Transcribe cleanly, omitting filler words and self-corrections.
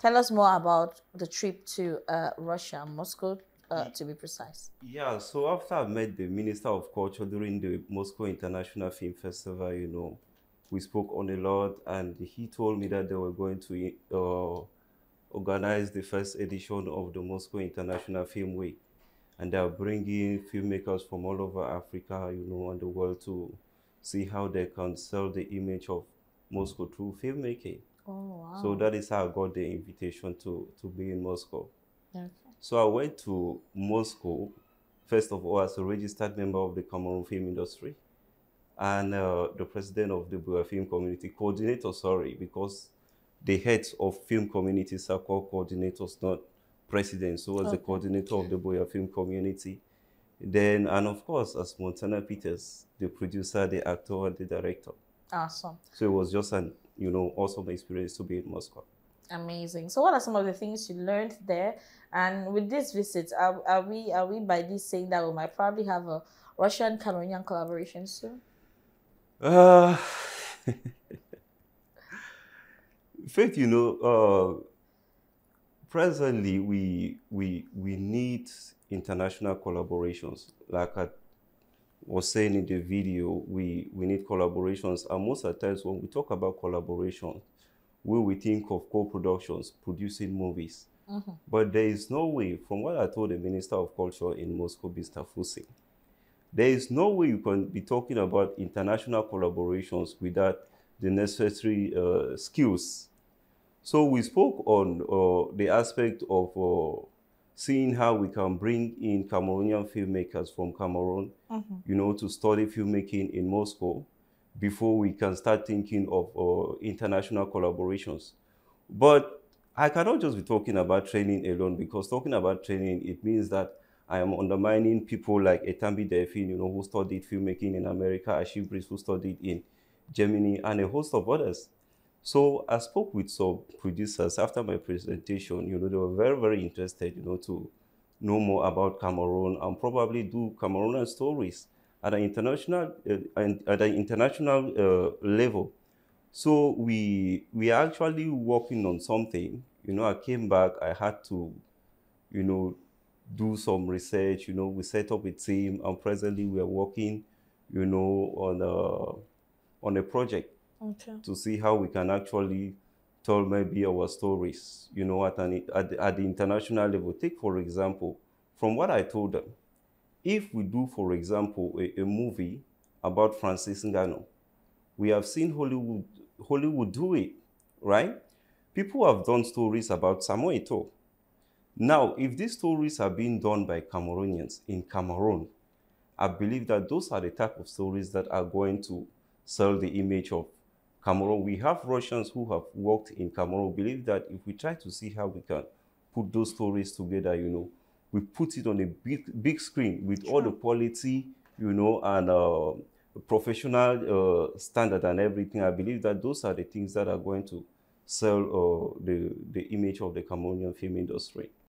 Tell us more about the trip to Russia, Moscow, Y- to be precise. Yeah, so after I met the Minister of Culture during the Moscow International Film Festival, we spoke on a lot, and he told me that they were going to organize the first edition of the Moscow International Film Week, and they are bringing filmmakers from all over Africa, and the world to see how they can sell the image of Moscow through filmmaking. Oh, So wow. that is how I got the invitation to be in Moscow. Okay. So I went to Moscow, first of all, as a registered member of the Cameroon film industry and the president of the Bua film community, coordinator, sorry, because the heads of film communities are called coordinators, not presidents. So as the Okay. coordinator of the Boya film community. Then, and of course, as Montana Peters, the producer, the actor, and the director. Awesome. So it was just an, awesome experience to be in Moscow. Amazing. So, what are some of the things you learned there? And with this visit, are we by this saying that we might probably have a Russian Cameroonian collaboration soon? Uh, Faith, presently we need international collaborations. Like I was saying in the video, we need collaborations. And most of the times when we talk about collaboration, we think of co-productions, producing movies. Mm-hmm. But there is no way, from what I told the Minister of Culture in Moscow, Mr. Fusi, there is no way you can be talking about international collaborations without the necessary skills. So we spoke on the aspect of seeing how we can bring in Cameroonian filmmakers from Cameroon, Mm-hmm. to study filmmaking in Moscow before we can start thinking of international collaborations. But I cannot just be talking about training alone, because talking about training, it means that I am undermining people like Etambi Delphine, who studied filmmaking in America, Ashib Brice, who studied in Germany, and a host of others. So I spoke with some producers after my presentation. They were very, very interested, to know more about Cameroon and probably do Cameroonian stories at an international level. So we are actually working on something. I came back. I had to, you know, do some research. We set up a team, and presently we are working, on a project Okay. to see how we can actually tell maybe our stories, at the international level. Take, for example, from what I told them, if we do, for example, a movie about Francis Ngannou, we have seen Hollywood do it, right? People have done stories about Samuel Eto'o. Now, if these stories are being done by Cameroonians in Cameroon, I believe that those are the type of stories that are going to sell the image of Cameroon. We have Russians who have worked in Cameroon. Believe that if we try to see how we can put those stories together, we put it on a big screen with all the Sure. quality, and professional standard and everything. I believe that those are the things that are going to sell the image of the Cameroonian film industry.